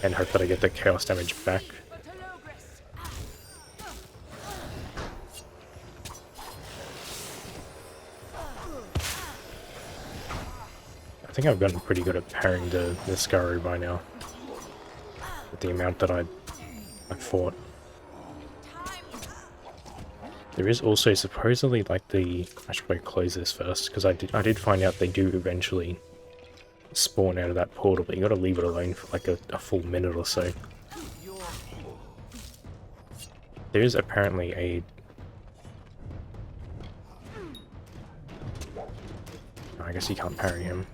and hope that I get the chaos damage back. I think I've gotten pretty good at parrying the Scaru by now, with the amount that I fought. There is also supposedly like I should probably close this first, because I did find out they do eventually spawn out of that portal, but you gotta leave it alone for like a full minute or so. There is apparently I guess you can't parry him.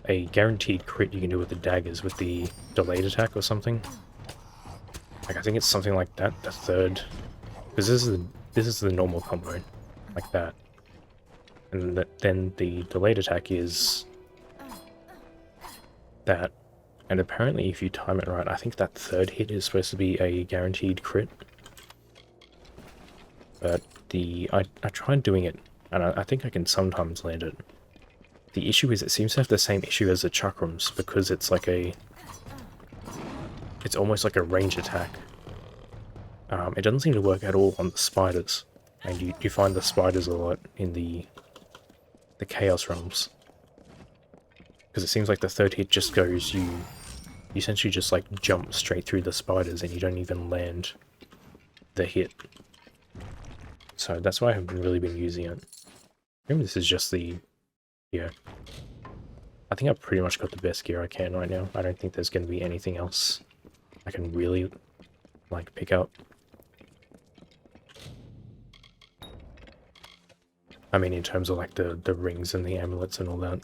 A guaranteed crit you can do with the daggers with the delayed attack or something. Like I think it's something like that, the third. Because this is the normal combo, like that. And then the delayed attack is that. And apparently if you time it right, I think that third hit is supposed to be a guaranteed crit. But I tried doing it, and I think I can sometimes land it. The issue is it seems to have the same issue as the chakrams, because it's like it's almost like a range attack. It doesn't seem to work at all on the spiders, and you find the spiders a lot in the Chaos Realms. Because it seems like the third hit just goes, you essentially just like jump straight through the spiders and you don't even land the hit. So that's why I haven't really been using it. Maybe this is just yeah. I think I've pretty much got the best gear I can right now. I don't think there's going to be anything else I can really like pick up. I mean, in terms of like the rings and the amulets and all that.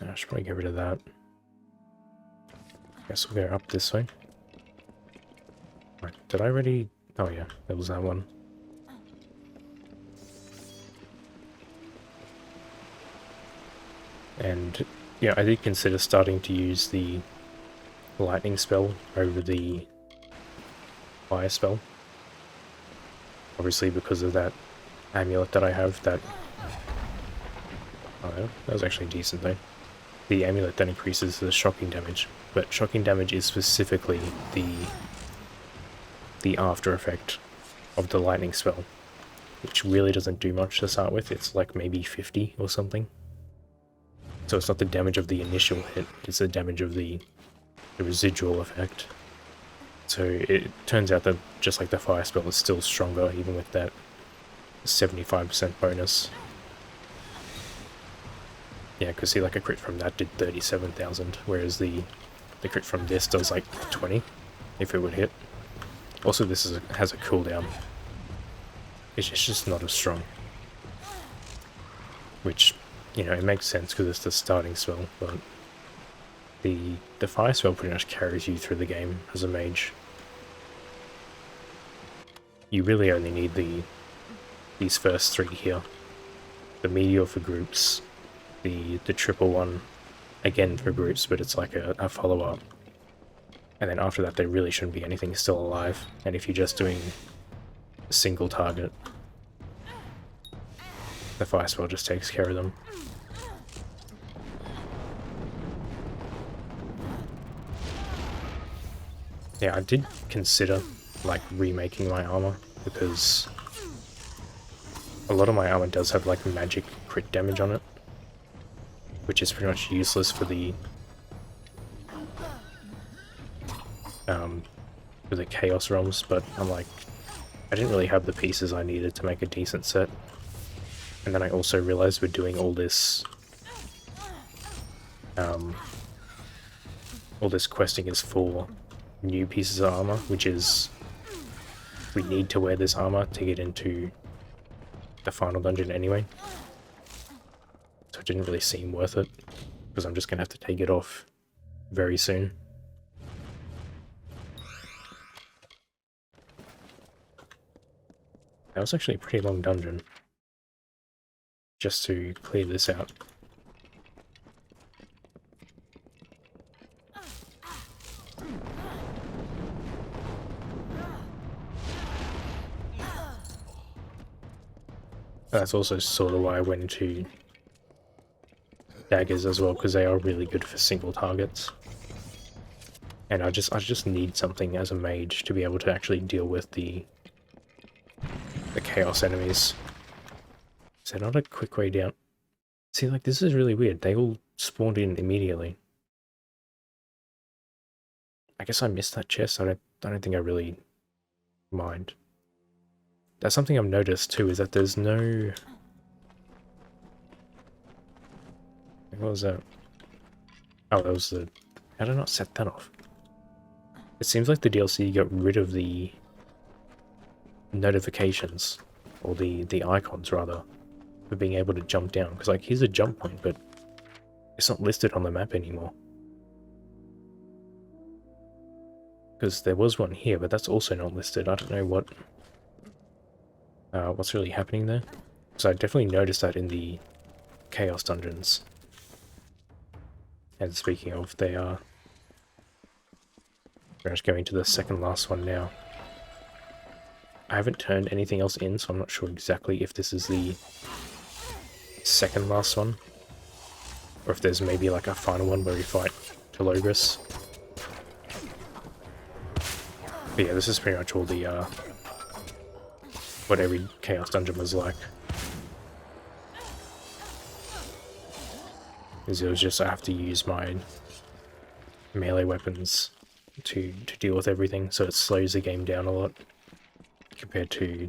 I should probably get rid of that. Guess we'll go up this way. Right, did I already... Oh yeah, there was that one. And yeah, I did consider starting to use the lightning spell over the fire spell. Obviously because of that amulet that I have that... Oh, that was actually decent though. The amulet then increases the shocking damage, but shocking damage is specifically the after effect of the lightning spell, which really doesn't do much to start with. It's like maybe 50 or something. So it's not the damage of the initial hit, it's the damage of the residual effect. So it turns out that just like the fire spell is still stronger even with that 75% bonus. Yeah, because see, like a crit from that did 37,000, whereas the crit from this does like 20, if it would hit. Also, this has a cooldown. It's just not as strong. Which, you know, it makes sense because it's the starting spell, but the fire spell pretty much carries you through the game as a mage. You really only need these first three here. The meteor for groups, the triple one again for groups, but it's like a follow-up. And then after that there really shouldn't be anything still alive, and if you're just doing a single target, the fire spell just takes care of them. Yeah, I did consider like remaking my armor, because a lot of my armor does have like magic crit damage on it, which is pretty much useless for the Chaos Realms, but I'm like, I didn't really have the pieces I needed to make a decent set. And then I also realized we're doing all this questing is for new pieces of armor, which is, we need to wear this armor to get into the final dungeon anyway. So it didn't really seem worth it, because I'm just going to have to take it off very soon. That was actually a pretty long dungeon, just to clear this out. That's also sort of why I went into daggers as well, because they are really good for single targets. And I just need something as a mage to be able to actually deal with the chaos enemies. Is there not a quick way down? See, like, this is really weird. They all spawned in immediately. I guess I missed that chest. I don't think I really mind. That's something I've noticed too, is that there's no... What was that? Oh, that was the... How did I not set that off? It seems like the DLC got rid of the notifications, or the icons rather, for being able to jump down. Because like, here's a jump point, but it's not listed on the map anymore. Because there was one here, but that's also not listed. I don't know what's really happening there. So I definitely noticed that in the Chaos dungeons. And speaking of, they are... We're just going to the second last one now. I haven't turned anything else in, so I'm not sure exactly if this is the second last one, or if there's maybe like a final one where we fight Telogris. But yeah, this is pretty much all the what every Chaos dungeon was like. Because it was just, I have to use my melee weapons to deal with everything, so it slows the game down a lot compared to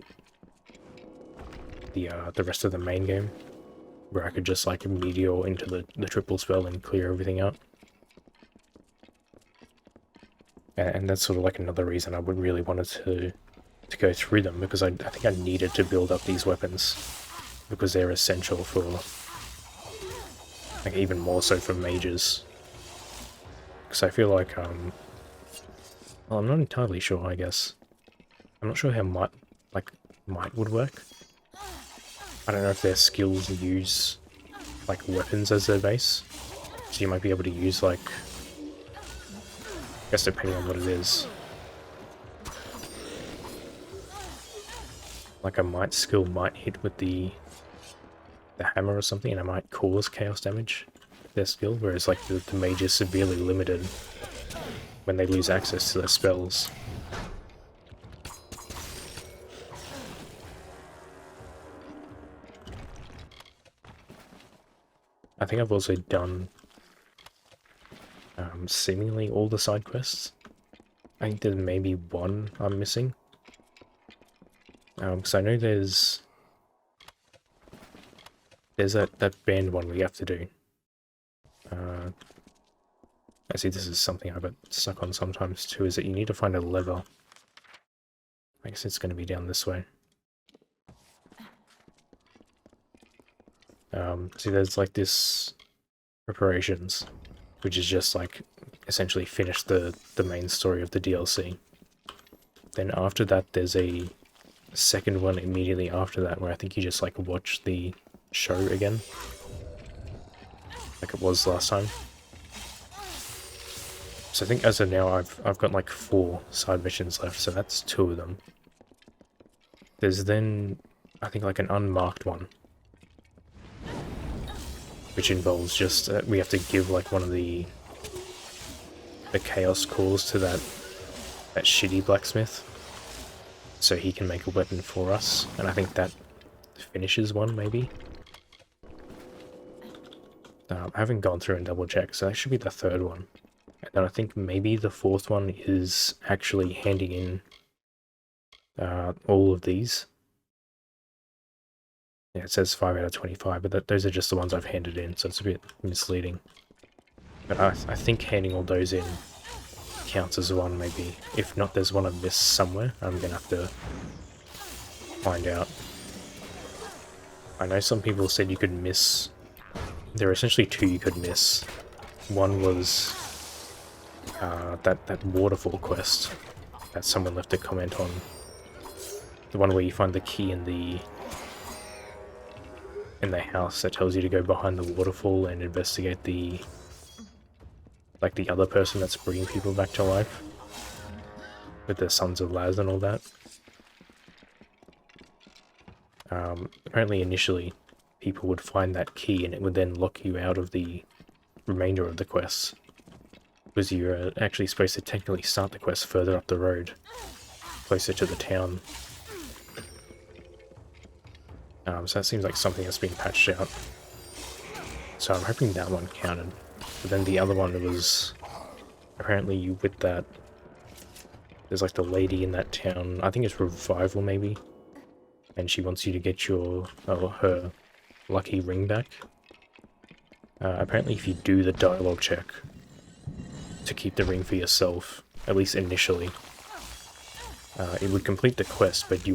the rest of the main game, where I could just like meteor into the triple spell and clear everything out. And that's sort of like another reason I would really wanted to go through them, because I think I needed to build up these weapons, because they're essential for, like, even more so for mages. Because I feel like, well, I'm not entirely sure, I guess. I'm not sure how might would work. I don't know if their skills use, like, weapons as their base. So you might be able to use, like, I guess depending on what it is. Like a might skill might hit with the hammer or something, and it might cause chaos damage with their skill, whereas like the mage is severely limited when they lose access to their spells. I think I've also done seemingly all the side quests. I think there's maybe one I'm missing. Because I know there's that band one we have to do. I see this is something I get stuck on sometimes too, is that you need to find a lever. I guess it's going to be down this way. See, there's like this preparations, which is just like essentially finish the main story of the DLC. Then after that, there's a second one immediately after that, where I think you just like watch the show again, like it was last time. So I think as of now, I've got like 4 side missions left, so that's 2 of them. There's then, I think, like an unmarked one, which involves just we have to give like one of the chaos cores to that shitty blacksmith, so he can make a weapon for us, and I think that finishes one, maybe. I haven't gone through and double checked, so that should be the 3rd one. And then I think maybe the 4th one is actually handing in all of these. Yeah, it says 5 out of 25, but those are just the ones I've handed in, so it's a bit misleading. But I think handing all those in counts as one, maybe. If not, there's one I've missed somewhere. I'm gonna have to find out. I know some people said you could miss... There are essentially 2 you could miss. One was that waterfall quest that someone left a comment on. The one where you find the key in the house that tells you to go behind the waterfall and investigate the other person that's bringing people back to life with the Sons of Laz and all that. Apparently initially people would find that key, and it would then lock you out of the remainder of the quests. Because you're actually supposed to technically start the quest further up the road, closer to the town. So that seems like something that's been patched out. So I'm hoping that one counted. But then the other one was... Apparently you with that... There's like the lady in that town, I think it's Revival maybe? And she wants you to get her lucky ring back. Apparently if you do the dialogue check to keep the ring for yourself, at least initially, it would complete the quest, but it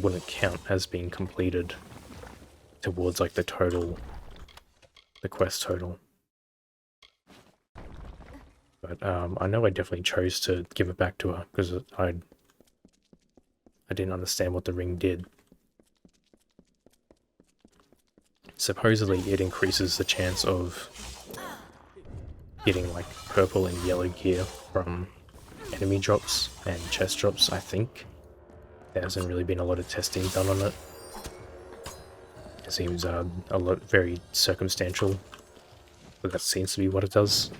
wouldn't count as being completed towards like the quest total. But I know I definitely chose to give it back to her because I didn't understand what the ring did. Supposedly it increases the chance of getting like purple and yellow gear from enemy drops and chest drops, I think. There hasn't really been a lot of testing done on it. It seems very circumstantial, but that seems to be what it does.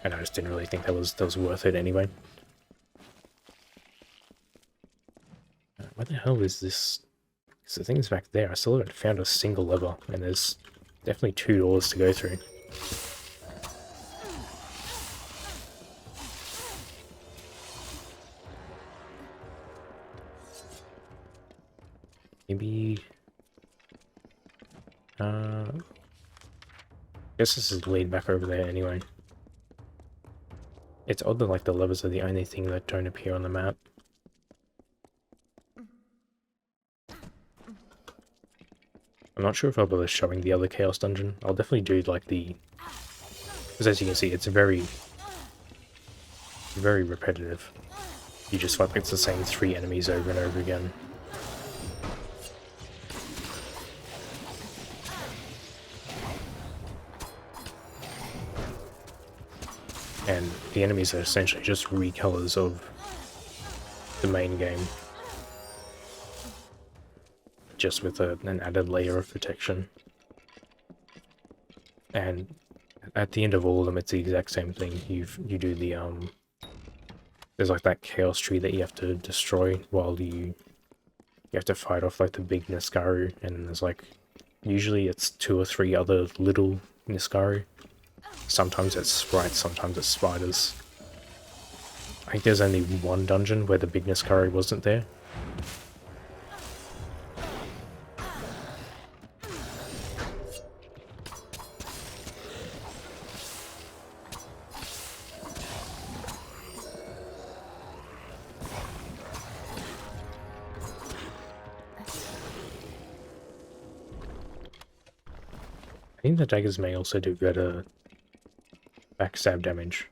And I just didn't really think that was worth it anyway. Where the hell is this? Because the thing's back there. I still haven't found a single lever, and there's definitely 2 doors to go through. Maybe... I guess this is lead back over there anyway. It's odd that like the levers are the only thing that don't appear on the map. I'm not sure if I'll bother showing the other Chaos Dungeon. I'll definitely do like the... Because as you can see, it's very repetitive. You just fight like it's the same 3 enemies over and over again. And the enemies are essentially just recolors of the main game. Just with an added layer of protection. And at the end of all of them, it's the exact same thing. You do the, there's like that chaos tree that you have to destroy while you have to fight off like the big Niskaru, and there's like, usually it's 2 or 3 other little Niskaru. Sometimes it's sprites, sometimes it's spiders. I think there's only 1 dungeon where the big Niskaru wasn't there. I think the daggers may also do better backstab damage,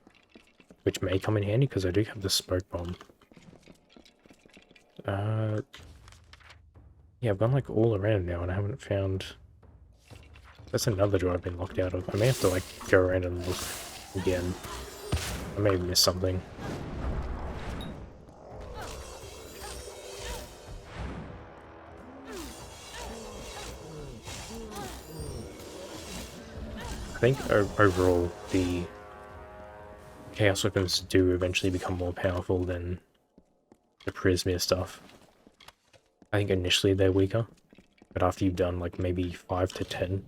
which may come in handy because I do have the smoke bomb. Yeah, I've gone like all around now and I haven't found... That's another door I've been locked out of. I may have to like go around and look again. I may have missed something. I think overall the Chaos weapons do eventually become more powerful than the Prismir stuff. I think initially they're weaker, but after you've done like maybe 5 to 10,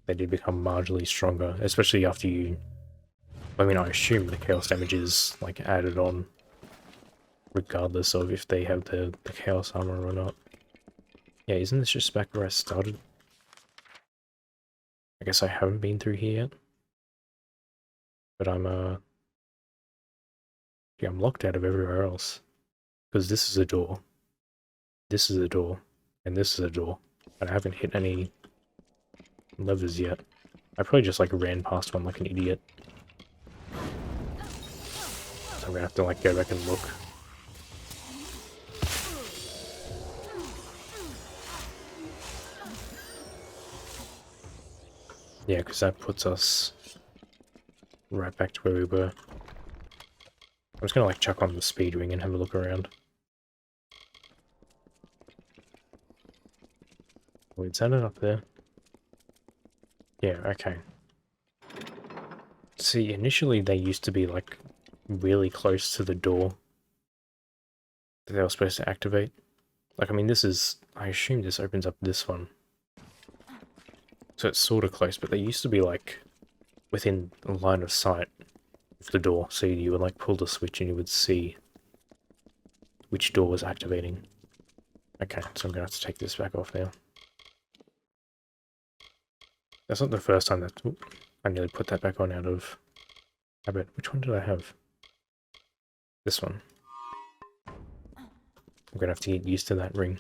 they do become marginally stronger, especially after you... I mean, I assume the Chaos damage is like added on, regardless of if they have the Chaos armor or not. Yeah, isn't this just back where I started? I guess I haven't been through here yet. But I'm yeah, I'm locked out of everywhere else. Because this is a door. This is a door. And this is a door. And I haven't hit any levers yet. I probably just like ran past one like an idiot. So I'm gonna have to like go back and look. Yeah, because that puts us right back to where we were. I'm just gonna like chuck on the speed ring and have a look around. Oh, is that it up there? Yeah, okay. See, initially they used to be like really close to the door that they were supposed to activate. Like, I mean, this is, I assume this opens up this one. So it's sort of close, but they used to be like within a line of sight of the door. So you would like pull the switch and you would see which door was activating. Okay, so I'm gonna have to take this back off now. That's not the first time that I nearly put that back on out of habit. Which one did I have? This one. I'm gonna have to get used to that ring.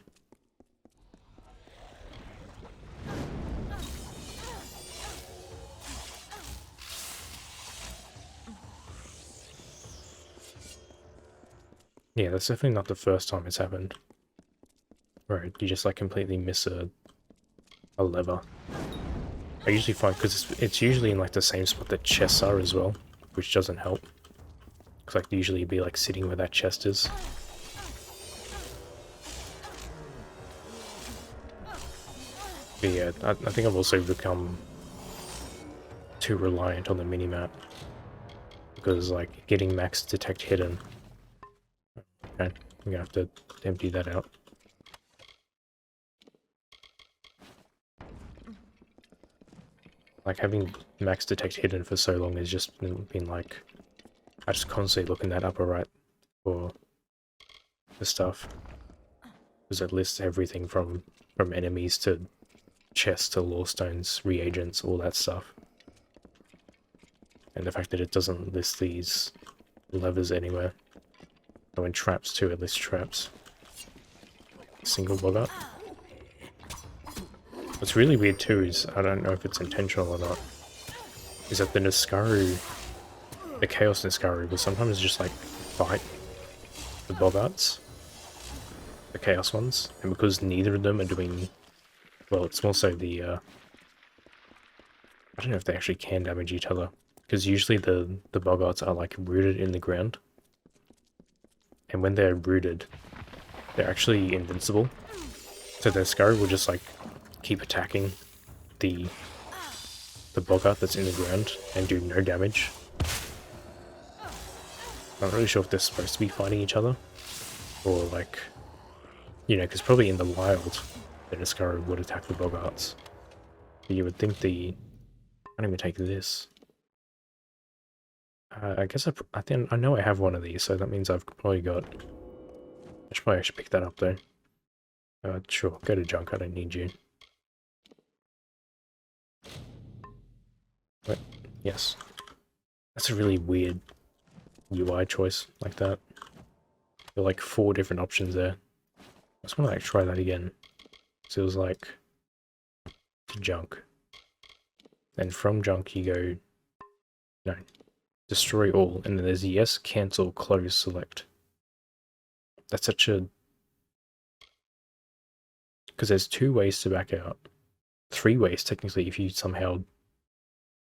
Yeah, that's definitely not the first time it's happened. Right, you just like completely miss a lever. I usually find, because it's usually in like the same spot that chests are as well, which doesn't help. Because like usually you'd be like sitting where that chest is. But yeah, I think I've also become too reliant on the minimap. Because like getting max detect hidden. Okay, I'm gonna have to empty that out. Like having max detect hidden for so long has just been like, I just constantly look in that upper right for the stuff. Because it lists everything from enemies to chests to lore stones, reagents, all that stuff. And the fact that it doesn't list these levers anywhere. Oh, and traps too, it lists traps. Single bogart. What's really weird too is, I don't know if it's intentional or not, is that the Niskaru, the Chaos Niskaru will sometimes just like fight the bogarts, the Chaos ones, and because neither of them are doing, well, it's more so the, I don't know if they actually can damage each other, because usually the bogarts are like rooted in the ground, and when they're rooted, they're actually invincible, so the Niskaru will just like keep attacking the bogart that's in the ground and do no damage. I'm not really sure if they're supposed to be fighting each other, or like, you know, because probably in the wild, the Niskaru would attack the bogarts. But you would think the... I can't even take this. I guess I know I have one of these, so that means I've probably got... I should probably pick that up though. Sure, go to junk, I don't need you. But, yes. That's a really weird UI choice, like that. There are like 4 different options there. I just want to like try that again. So it was like... to junk. Then from junk you go... No. Destroy all, and then there's yes, cancel, close, select. That's such a... Because there's 2 ways to back out. 3 ways, technically, if you somehow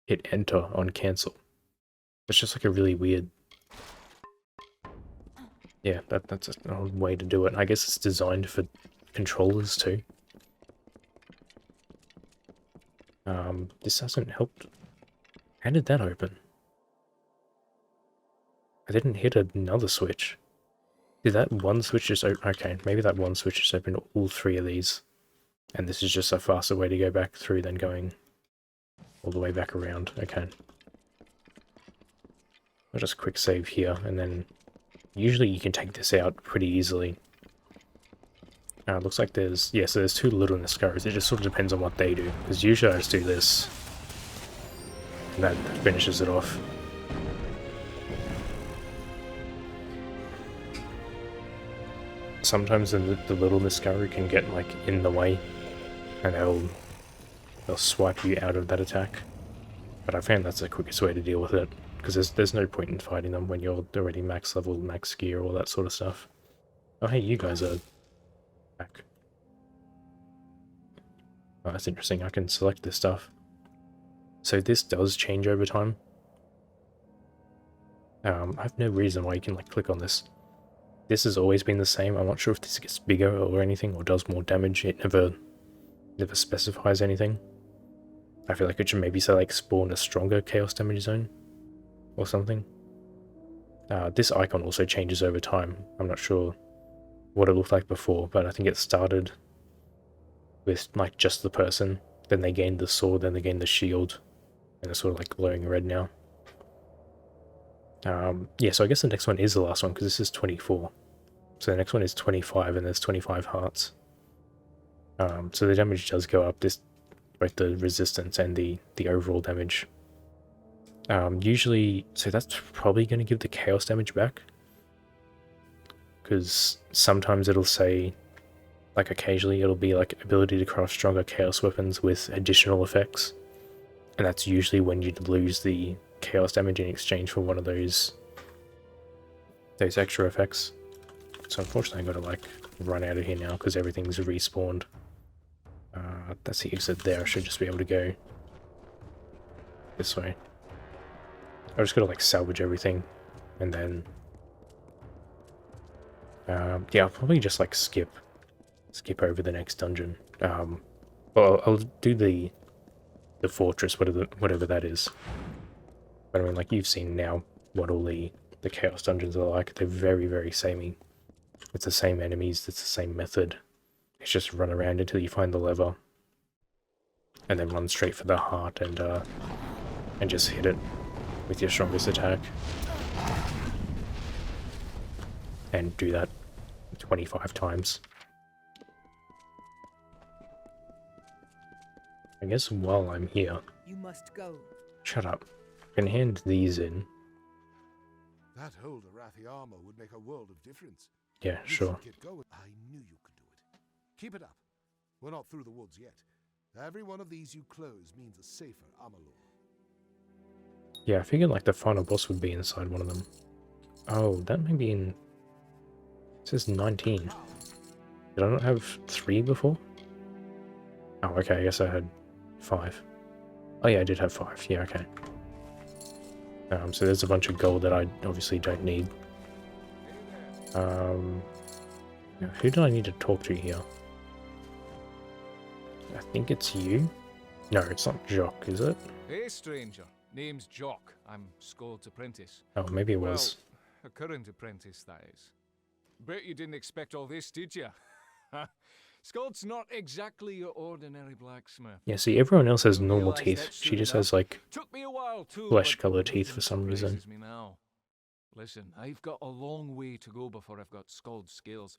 hit enter on cancel. It's just like a really weird... Yeah, that's a way to do it. I guess it's designed for controllers too. This hasn't helped. How did that open? I didn't hit another switch. Did that one switch just open? Okay, maybe that one switch just opened all 3 of these. And this is just a faster way to go back through than going all the way back around. Okay. I'll just quick save here, and then usually you can take this out pretty easily. It looks like there's... yeah, so there's 2 little Niskarus. It just sort of depends on what they do. Because usually I just do this. And that finishes it off. Sometimes the little Niskaru can get like in the way, and they'll swipe you out of that attack. But I found that's the quickest way to deal with it, because there's no point in fighting them when you're already max level, max gear, all that sort of stuff. Oh hey, you guys are back. Oh, that's interesting. I can select this stuff. So this does change over time. I have no reason why you can like click on this. This has always been the same. I'm not sure if this gets bigger or anything, or does more damage. It never never specifies anything. I feel like it should maybe say like spawn a stronger chaos damage zone or something. This icon also changes over time. I'm not sure what it looked like before, but I think it started with like just the person, then they gained the sword, then they gained the shield, and it's sort of like glowing red now. Yeah, so I guess the next one is the last one because this is 24. So the next one is 25 and there's 25 hearts. So the damage does go up, this both the resistance and the overall damage. Usually, so that's probably going to give the chaos damage back, because sometimes it'll say, like occasionally it'll be like ability to craft stronger chaos weapons with additional effects, and that's usually when you'd lose the chaos damage in exchange for one of those extra effects. So unfortunately I gotta like run out of here now because everything's respawned. That's the exit there. I should just be able to go this way. I just gotta like salvage everything and then yeah, I'll probably just like skip over the next dungeon. Well, I'll do the fortress, whatever that is. But I mean, like you've seen now what all the chaos dungeons are like. They're very, very samey. It's the same enemies, it's the same method. It's just run around until you find the lever, and then run straight for the heart and just hit it with your strongest attack. And do that 25 times. I guess while I'm here... You must go. Shut up. I can hand these in. That old Arathi armor would make a world of difference. Yeah, sure. Get going. I knew you could do it. Keep it up. We're not through the woods yet. Every one of these you close means a safer Amalur. Yeah, I figured like the final boss would be inside one of them. Oh, that may be in... It says 19. Did I not have 3 before? Oh, okay, I guess I had 5. Oh yeah, I did have 5. Yeah, okay. So there's a bunch of gold that I obviously don't need. Who do I need to talk to here? I think it's you? No, it's not Jock, is it? Hey, stranger. Name's Jock. I'm Scold's apprentice. Oh, maybe it was. Well, a current apprentice, that is. Bet you didn't expect all this, did you? Scold's not exactly your ordinary blacksmith. Yeah, see, everyone else has normal teeth. She just has, like, Took me a while too, flesh-colored teeth for some reason. Me now. Listen, I've got a long way to go before I've got Scold's skills,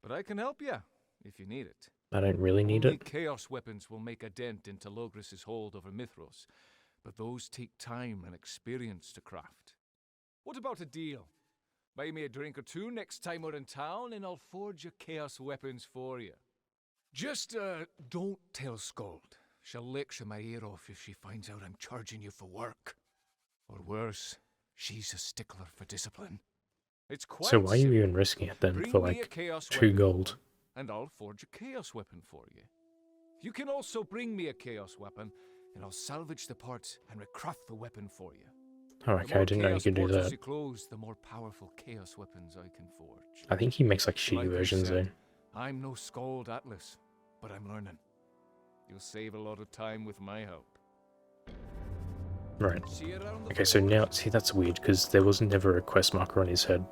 but I can help you if you need it. I don't really need Only it. chaos weapons will make a dent into Logris's hold over Mithros, but those take time and experience to craft. What about a deal? Buy me a drink or two next time we're in town, and I'll forge your chaos weapons for you. Just, don't tell Scold. She'll lecture my ear off if she finds out I'm charging you for work. Or worse, she's a stickler for discipline. It's quite So why are you simple. even risking it then Bring for, me a like, chaos 2 weapon, gold? and I'll forge a chaos weapon for you. You can also bring me a chaos weapon, and I'll salvage the parts and recraft the weapon for you. Oh, okay, I didn't know you could do that. You close, the more powerful chaos weapons I can forge. I think he makes, like, shitty Like I versions, though. said, I'm no Scold Atlas, but I'm learning. You'll save a lot of time with my help. Right. See you around the Okay, so forge. now, see, that's weird, because there was never a quest marker on his head.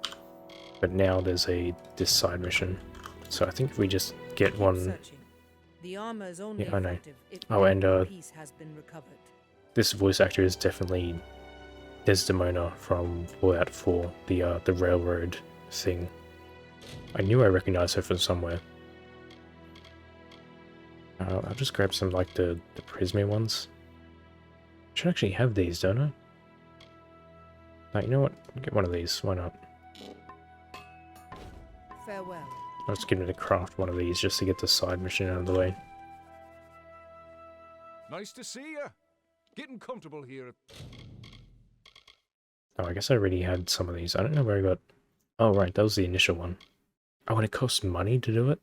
But now there's this side mission. So I think if we just get Keep one... searching. The armor is only Yeah, I know. effective if Oh, and, every piece has been recovered. This voice actor is definitely Desdemona from Fallout 4, the railroad thing. I knew I recognized her from somewhere. I'll just grab some, like, the Prisme ones. I should actually have these, don't I? No, you know what? I'll get one of these, why not? Farewell. I'll just get him to craft one of these just to get the side mission out of the way. Nice to see you. Getting comfortable here. Oh, I guess I already had some of these. I don't know where I got... Oh, right, that was the initial one. Oh, and it costs money to do it?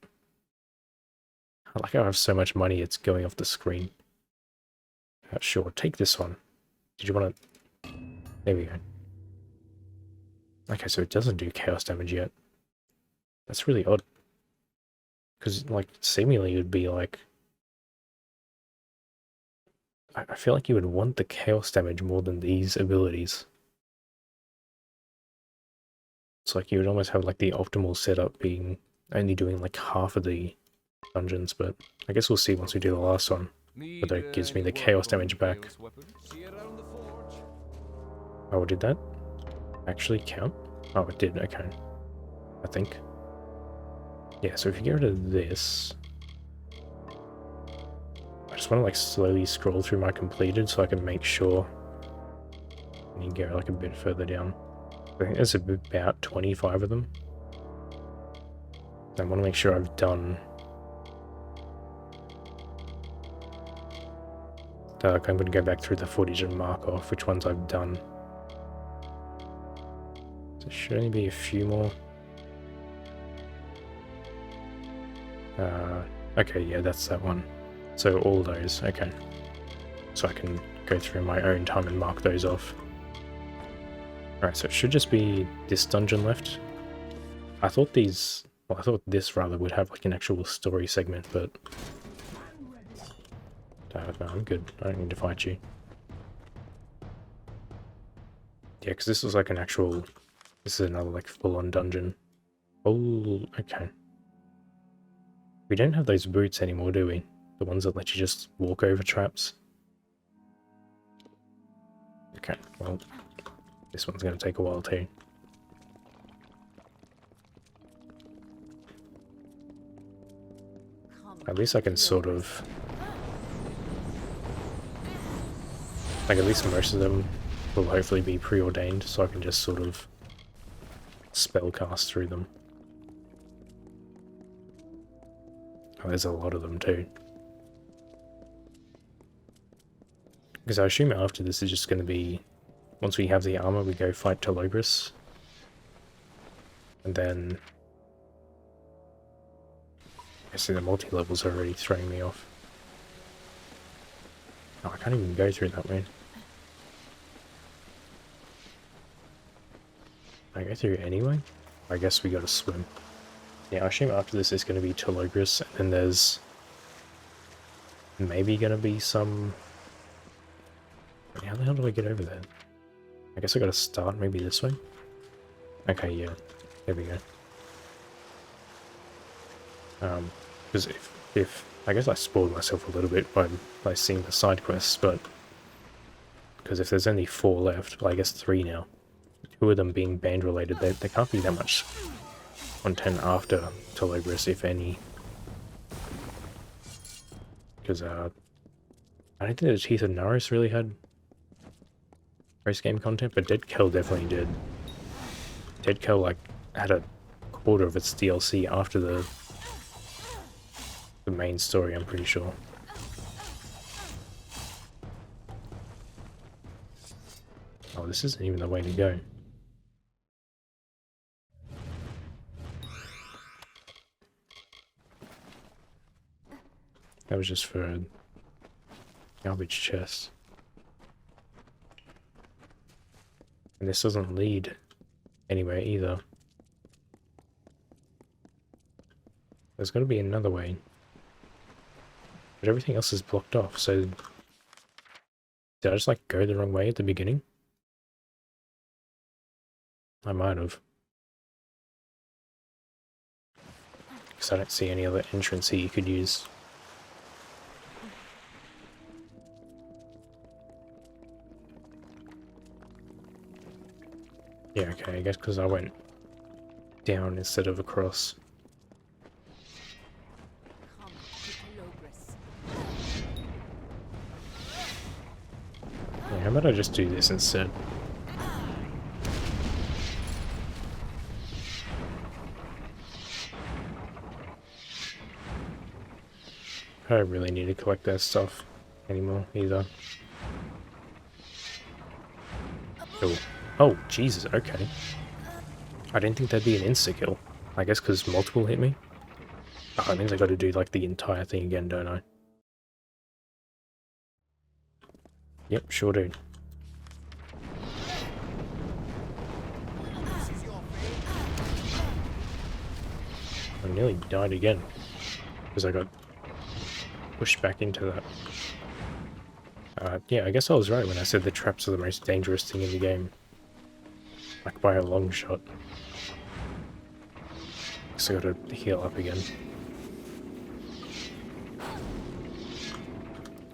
I like how I have so much money it's going off the screen. Sure, take this one. Did you want to... There we go. Okay, so it doesn't do chaos damage yet. That's really odd. Because, like, seemingly it would be, like, I feel like you would want the chaos damage more than these abilities. It's like you would almost have like the optimal setup being only doing like half of the dungeons, but I guess we'll see once we do the last one. Whether it gives me the chaos damage back. Oh, did that actually count? Oh, it did, okay. I think. Yeah, so if you get rid of this... I just want to like slowly scroll through my completed so I can make sure. And you can go like a bit further down. I think there's about 25 of them. I want to make sure I've done... I'm going to go back through the footage and mark off which ones I've done. There should only be a few more. Okay, yeah, that's that one. So all those, okay. So I can go through my own time and mark those off. Alright, so it should just be this dungeon left. I thought these... Well, I thought this rather would have like an actual story segment, but... no, I'm good. I don't need to fight you. Yeah, because this was like an actual... This is another like full-on dungeon. Oh, okay. We don't have those boots anymore, do we? The ones that let you just walk over traps. Okay, well, this one's going to take a while too. At least I can sort of... Like, at least most of them will hopefully be preordained, so I can just sort of spellcast through them. Oh, there's a lot of them too. Because I assume after this is just going to be... Once we have the armor, we go fight Telogris. And then... I see the multi-levels are already throwing me off. Oh, I can't even go through that way. Can I go through anyway? I guess we gotta swim. Yeah, I assume after this is going to be Telogris, and then there's maybe going to be some... How the hell do I get over there? I guess I gotta start maybe this way? Okay, yeah. There we go. Because if... I guess I spoiled myself a little bit by seeing the side quests, but... Because if there's only 4 left, well I guess 3 now. 2 of them being band related, there can't be that much content after Telogris, if any. Because, I don't think the Teeth of Naros really had post-game content, but Dead Kell definitely did. Dead Kell, like, had a quarter of its DLC after the main story, I'm pretty sure. Oh, this isn't even the way to go. That was just for a garbage chest. And this doesn't lead anywhere either. There's got to be another way. But everything else is blocked off, so... Did I just like go the wrong way at the beginning? I might have. Because I don't see any other entrance here you could use. Yeah, okay, I guess because I went down instead of across. Yeah, how about I just do this instead? I don't really need to collect that stuff anymore either. Oh. Oh, Jesus, okay. I didn't think that'd be an insta-kill. I guess because multiple hit me. Oh, that means I gotta do like the entire thing again, don't I? Yep, sure do. I nearly died again. Because I got pushed back into that. Yeah, I guess I was right when I said the traps are the most dangerous thing in the game. Like by a long shot. So I gotta heal up again.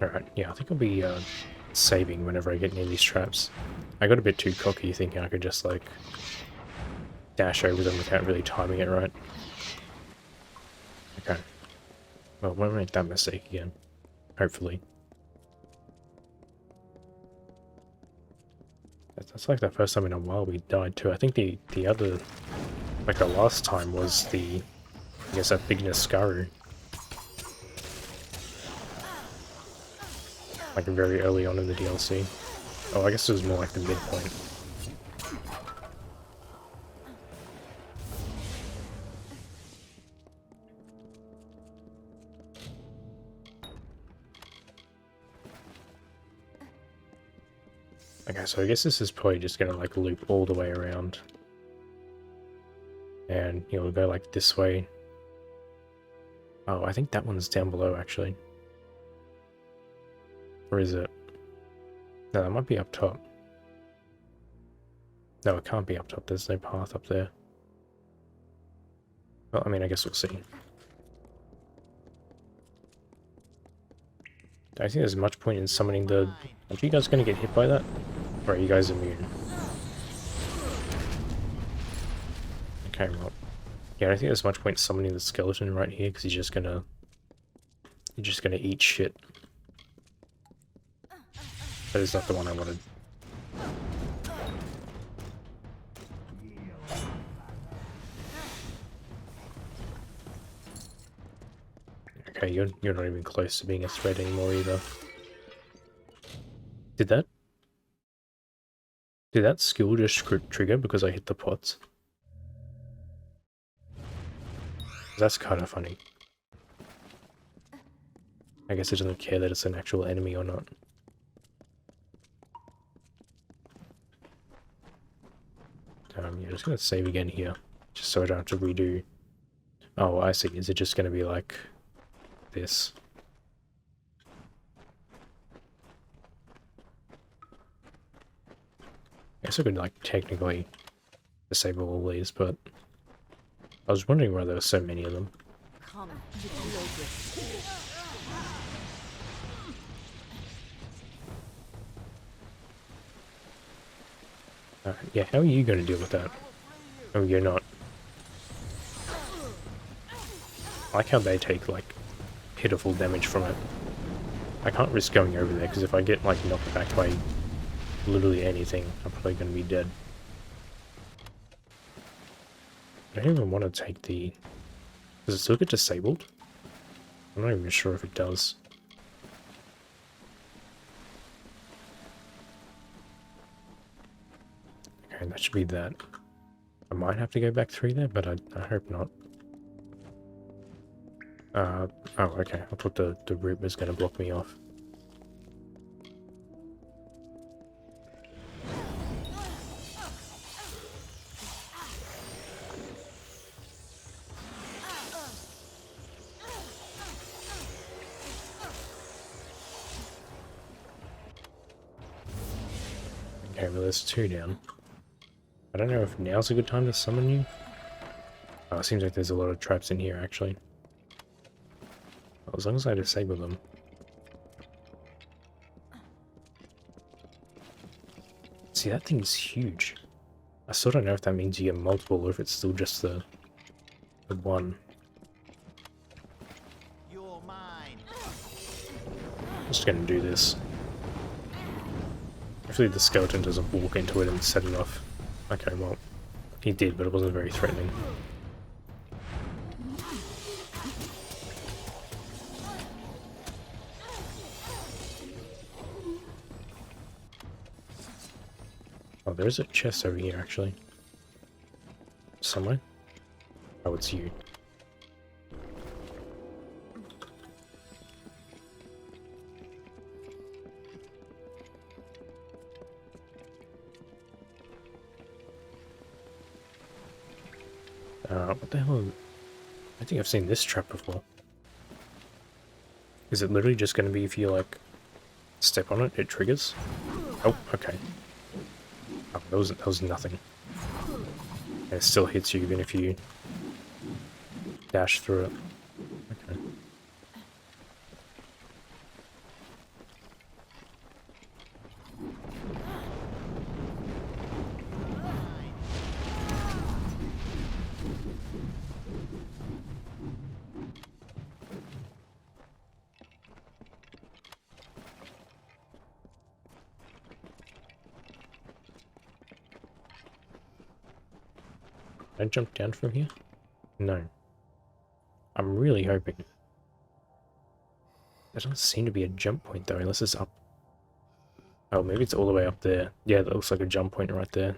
Alright, yeah, I think I'll be saving whenever I get near these traps. I got a bit too cocky thinking I could just like dash over them without really timing it right. Okay. Well, won't make that mistake again. Hopefully. That's like the first time in a while we died too. I think the other, like the last time was the, I guess that big Niskaru. Like very early on in the DLC. Oh, I guess it was more like the midpoint. Okay, so I guess this is probably just gonna like loop all the way around. And, you know, we'll go like this way. Oh, I think that one's down below actually. Or is it? No, that might be up top. No, it can't be up top. There's no path up there. Well, I mean, I guess we'll see. I think there's much point in summoning the... Are you guys going to get hit by that? Or are you guys immune? Okay, well... Yeah, I don't think there's much point summoning the skeleton right here, because he's just gonna... You're just gonna eat shit. That is not the one I wanted. Okay, you're not even close to being a threat anymore either. Did that skill just trigger because I hit the pots? That's kind of funny. I guess it doesn't care that it's an actual enemy or not. Yeah, just gonna save again here, just so I don't have to redo. Oh, I see. Is it just gonna be like this? I guess I could like technically disable all these, but I was wondering why there were so many of them. Yeah, how are you going to deal with that? Oh, you're not. I like how they take, like, pitiful damage from it. I can't risk going over there, because if I get, like, knocked back by literally anything, I'm probably going to be dead. I don't even want to take the... Does it still get disabled? I'm not even sure if it does. Okay, that should be that. I might have to go back through there, but I hope not. Oh, okay. I thought the route was going to block me off. Okay, well there's two down. I don't know if now's a good time to summon you. Oh, it seems like there's a lot of traps in here, actually. Well, as long as I disable them. See, that thing's huge. I still don't know if that means you get multiple or if it's still just the one. You're mine. I'm just gonna do this. Hopefully the skeleton doesn't walk into it and set it off. Okay, well, he did, but it wasn't very threatening. Oh, there's a chest over here, actually. Somewhere? Oh, it's you. What the hell? I think I've seen this trap before. Is it literally just going to be if you, like, step on it, it triggers. Oh, okay. Oh, that was nothing. And it still hits you even if you dash through it. Okay. Can I jump down from here? No. I'm really hoping. There doesn't seem to be a jump point though, unless it's up. Oh, maybe it's all the way up there. Yeah, that looks like a jump point right there.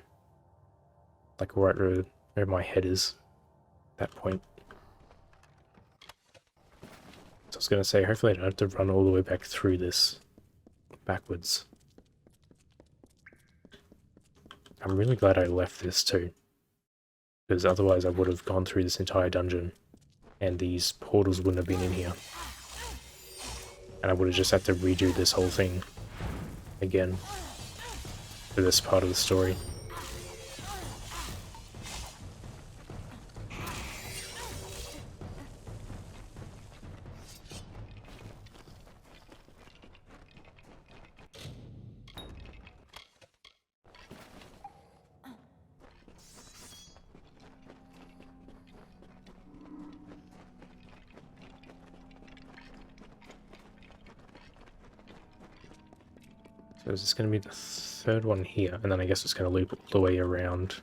Like right where my head is. That point. So I was gonna say, hopefully I don't have to run all the way back through this. Backwards. I'm really glad I left this too. Because otherwise I would have gone through this entire dungeon. And these portals wouldn't have been in here. And I would have just had to redo this whole thing again for this part of the story. So is this going to be the third one here? And then I guess it's going to loop all the way around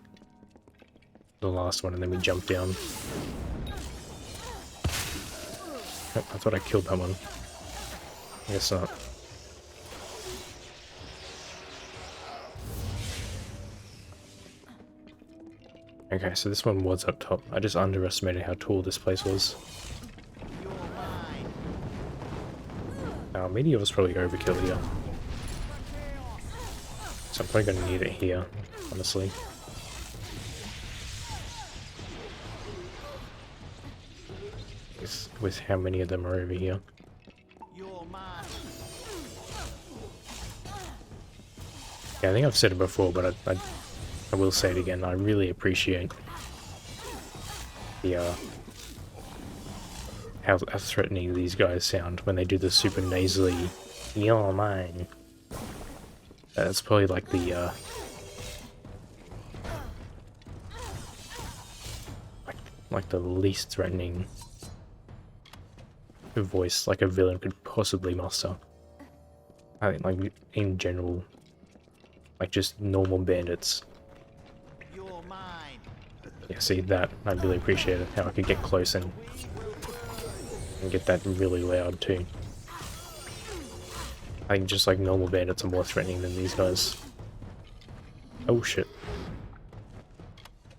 the last one, and then we jump down. Oh, I thought I killed that one. I guess not. Okay, so this one was up top. I just underestimated how tall this place was. Now, Meteor was probably overkill here. So I'm probably going to need it here, honestly. With how many of them are over here. Yeah, I think I've said it before, but I will say it again. I really appreciate the how threatening these guys sound when they do the super nasally "You're mine." That's probably like the like the least threatening voice like a villain could possibly muster. I think, like, in general, like just normal bandits. Yeah, see that? I really appreciate it. How I could get close and get that really loud too. I think just like normal bandits are more threatening than these guys. Oh shit.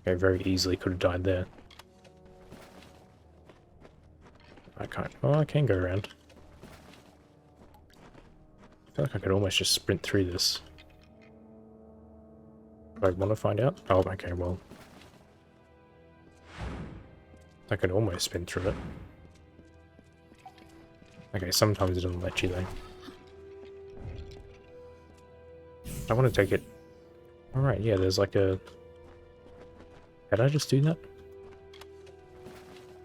Okay, very easily could have died there. I can't. Oh, I can go around. I feel like I could almost just sprint through this. Do I want to find out? Oh, okay, well. I could almost spin through it. Okay, sometimes it doesn't let you though. I want to take it. Alright, yeah, there's like a... Did I just do that?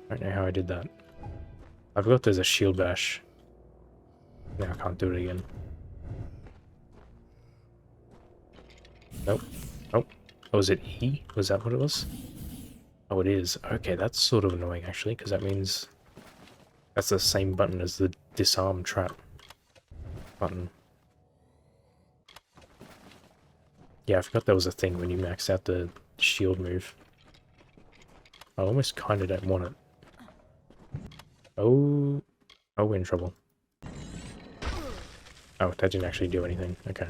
I don't know how I did that. I forgot there's a shield bash. Now I can't do it again. Nope. Oh. Oh, was it E? Was that what it was? Oh, it is. Okay, that's sort of annoying actually, because that means that's the same button as the disarm trap button. Yeah, I forgot there was a thing when you max out the shield move. I almost kind of don't want it. Oh, oh, we're in trouble. Oh, that didn't actually do anything. Okay.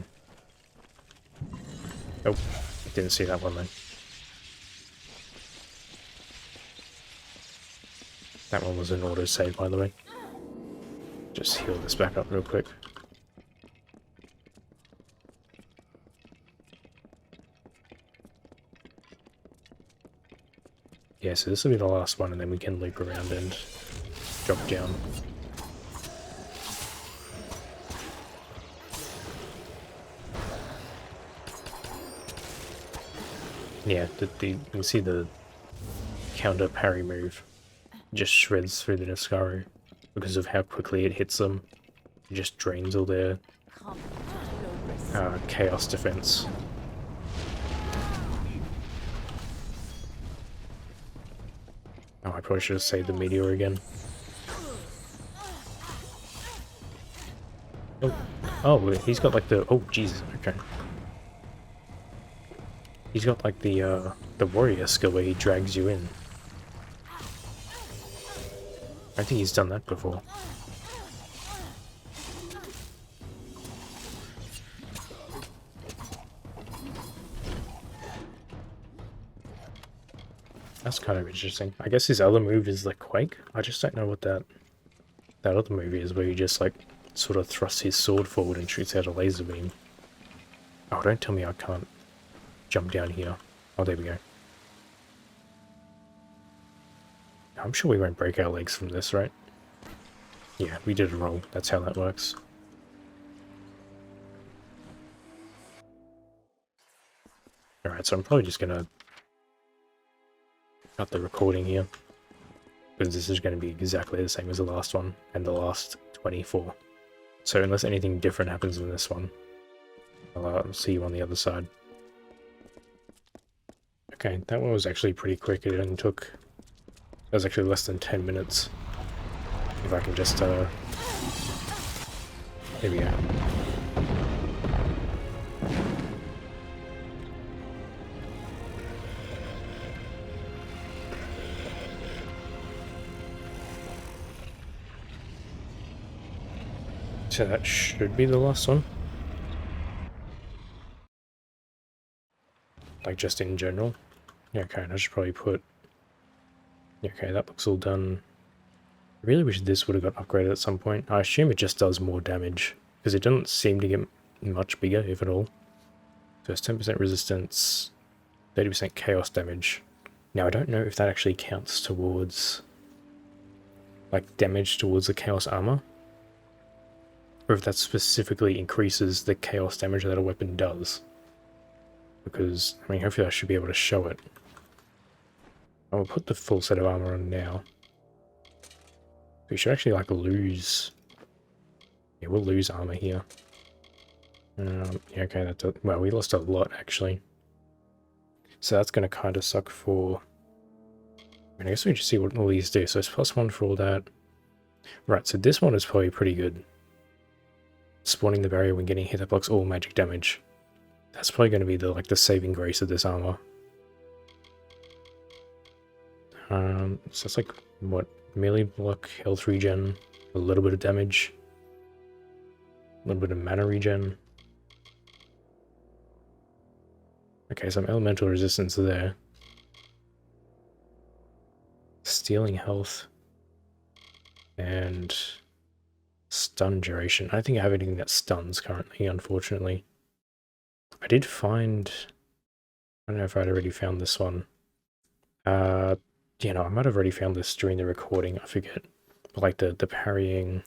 Oh, didn't see that one then. That one was an auto-save, by the way. Just heal this back up real quick. Yeah, so this will be the last one, and then we can loop around and drop down. Yeah, you can see the counter parry move just shreds through the Niskaru because of how quickly it hits them. It just drains all their chaos defense. Oh, I probably should have saved the meteor again. Oh, he's got like the... Oh, Jesus, okay. He's got like the warrior skill where he drags you in. I think he's done that before. That's kind of interesting. I guess his other move is like Quake. I just don't know what that other move is, where he just like sort of thrusts his sword forward and shoots out a laser beam. Oh, don't tell me I can't jump down here. Oh, there we go. I'm sure we won't break our legs from this, right? Yeah, we did a roll. That's how that works. Alright, so I'm probably just gonna cut the recording here, because this is going to be exactly the same as the last one and the last 24. So unless anything different happens in this one, I'll see you on the other side. Okay, that one was actually pretty quick. It only took... It was actually less than 10 minutes. If I can just... There we go. So that should be the last one. Like just in general. Yeah, okay, and I should probably put... Okay, that looks all done. I really wish this would have got upgraded at some point. I assume it just does more damage, because it doesn't seem to get much bigger, if at all. So it's 10% resistance, 30% chaos damage. Now I don't know if that actually counts towards... like damage towards the chaos armor, or if that specifically increases the chaos damage that a weapon does. Because, I mean, hopefully I should be able to show it. I'll put the full set of armor on now. We should actually, like, lose... Yeah, we'll lose armor here. Yeah, okay, that does... Well, we lost a lot, actually. So that's going to kind of suck for... I mean, I guess we just see what all these do. So it's +1 for all that. Right, so this one is probably pretty good. Spawning the barrier when getting hit that blocks all magic damage. That's probably going to be the saving grace of this armor. So it's like, what, melee block, health regen, a little bit of damage, a little bit of mana regen. Okay, some elemental resistance there. Stealing health. And stun duration. I don't think I have anything that stuns currently, unfortunately. I did find... I don't know if I'd already found this one. Yeah, no, I might have already found this during the recording, I forget. But like the parrying...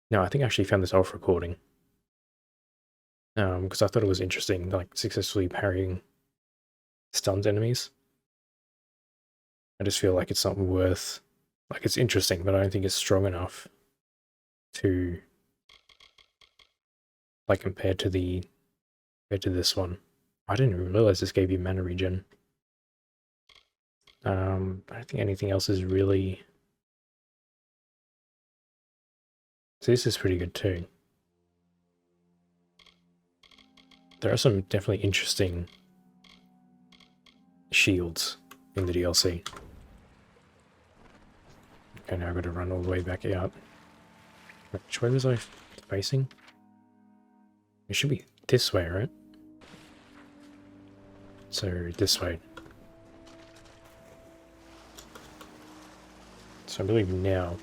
No, I think I actually found this off recording. Because I thought it was interesting, like successfully parrying stuns enemies. I just feel like it's not worth... Like, it's interesting, but I don't think it's strong enough to... Like, compared to this one. I didn't even realize this gave you mana regen. I don't think anything else is really... So this is pretty good too. There are some definitely interesting shields in the DLC. Okay, now I've got to run all the way back out. Which way was I facing? It should be this way, right? So, this way. So I believe now.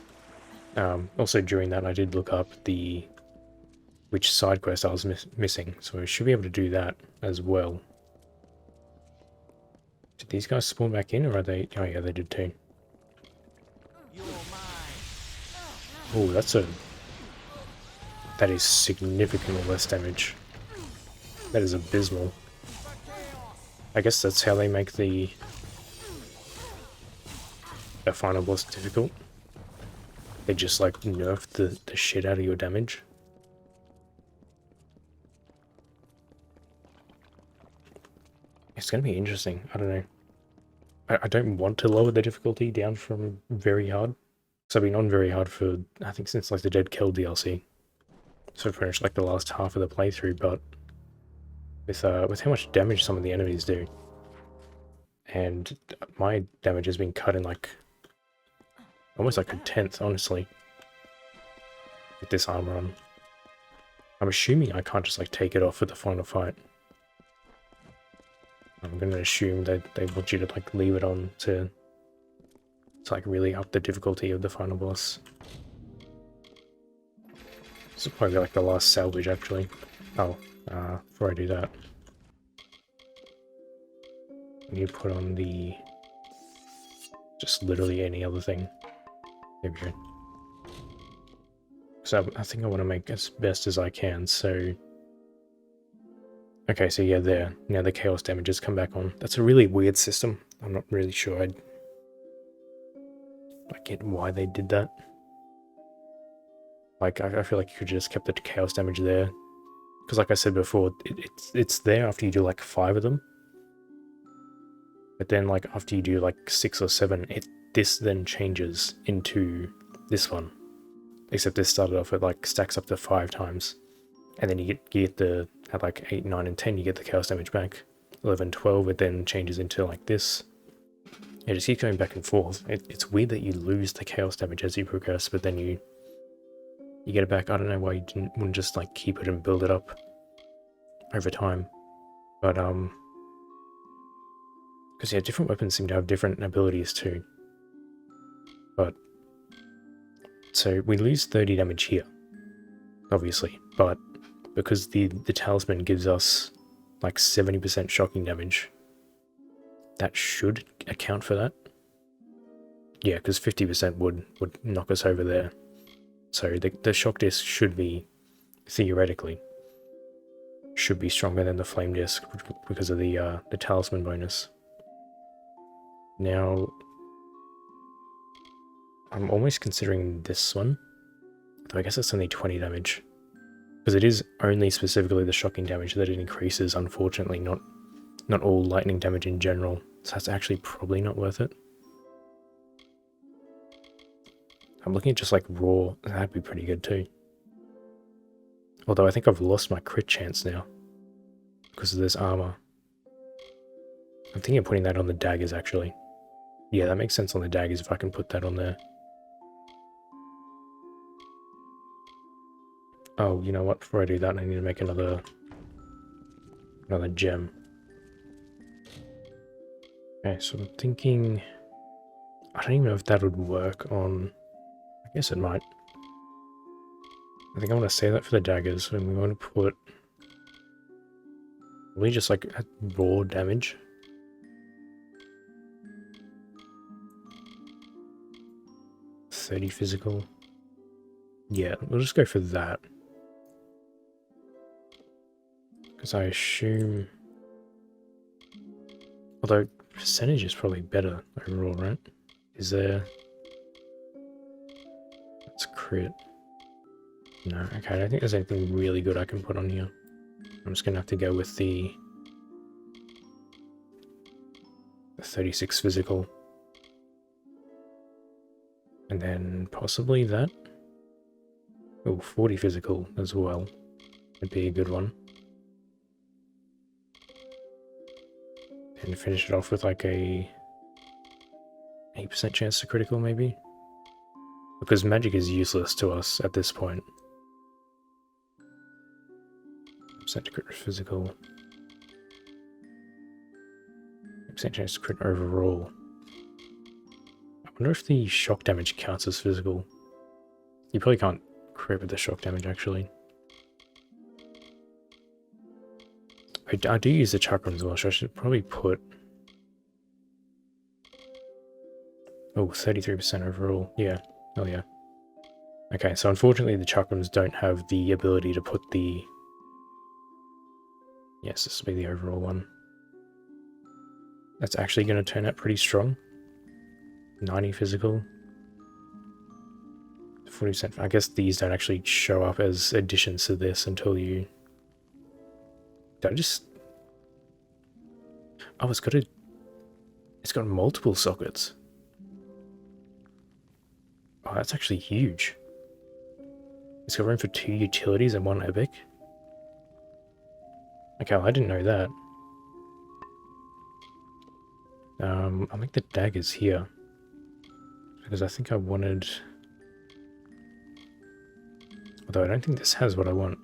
Also during that I did look up which side quest I was missing, so I should be able to do that as well. Did these guys spawn back in, or are they... Oh yeah, they did too. Oh, that is significantly less damage. That is abysmal. I guess that's how they make the final boss difficult. They just like nerf the shit out of your damage. It's gonna be interesting. I don't know. I don't want to lower the difficulty down from very hard. So I've been on very hard for, I think, since like the Dead Kill DLC. So pretty much like the last half of the playthrough, but with how much damage some of the enemies do, and my damage has been cut in like almost like a tenth, honestly, with this armor on. I'm assuming I can't just like take it off for the final fight. I'm gonna assume that they want you to like leave it on to like really up the difficulty of the final boss. This is probably like the last salvage actually. Oh, before I do that, I need to put on the just literally any other thing. There we go. So I think I want to make as best as I can, so... Okay, so yeah, there. Now the chaos damage has come back on. That's a really weird system. I'm not really sure I get why they did that. Like, I feel like you could just kept the chaos damage there. Because like I said before, it's there after you do like 5 of them. But then like after you do like 6 or 7, this then changes into this one. Except this started off at like stacks up to 5 times. And then you get the, at like 8, 9, and 10, you get the chaos damage back. 11, 12, it then changes into like this. It just keeps going back and forth. It's weird that you lose the chaos damage as you progress, but then you get it back. I don't know why you wouldn't just like keep it and build it up over time. But because yeah, different weapons seem to have different abilities too. But so we lose 30 damage here, obviously, but because the talisman gives us like 70% shocking damage, that should account for that. Yeah, because 50% would knock us over there. So the shock disc should be, theoretically, should be stronger than the flame disc because of the talisman bonus. Now, I'm almost considering this one, though I guess it's only 20 damage. Because it is only specifically the shocking damage that it increases, unfortunately, not all lightning damage in general. So that's actually probably not worth it. I'm looking at just like raw, that'd be pretty good too. Although I think I've lost my crit chance now, because of this armor. I'm thinking of putting that on the daggers actually. Yeah, that makes sense on the daggers if I can put that on there. Oh, you know what? Before I do that, I need to make another gem. Okay, so I'm thinking... I don't even know if that would work on... I guess it might. I think I want to save that for the daggers, and we want to put... Probably just like raw damage. $30 physical. Yeah, we'll just go for that. Because I assume... Although, percentage is probably better overall, right? Is there... That's crit. No, okay, I don't think there's anything really good I can put on here. I'm just gonna have to go with the 36 physical. And then possibly that. Oh, 40 physical as well. Would be a good one. And finish it off with like a 8% chance to critical maybe? Because magic is useless to us at this point. Percent to crit physical. 8% chance to crit overall. I wonder if the shock damage counts as physical. You probably can't crit with the shock damage actually. I do use the chakram as well, so I should probably put... Oh, 33% overall. Yeah. Oh yeah. Okay, so unfortunately the chakrams don't have the ability to put the... Yes, this will be the overall one. That's actually going to turn out pretty strong. 90 physical. 40%. I guess these don't actually show up as additions to this until you... Did I just... Oh, it's got multiple sockets. Oh, that's actually huge. It's got room for 2 utilities and 1 epic. Okay, well, I didn't know that. I'll make the daggers here. Because I think I wanted... Although I don't think this has what I want.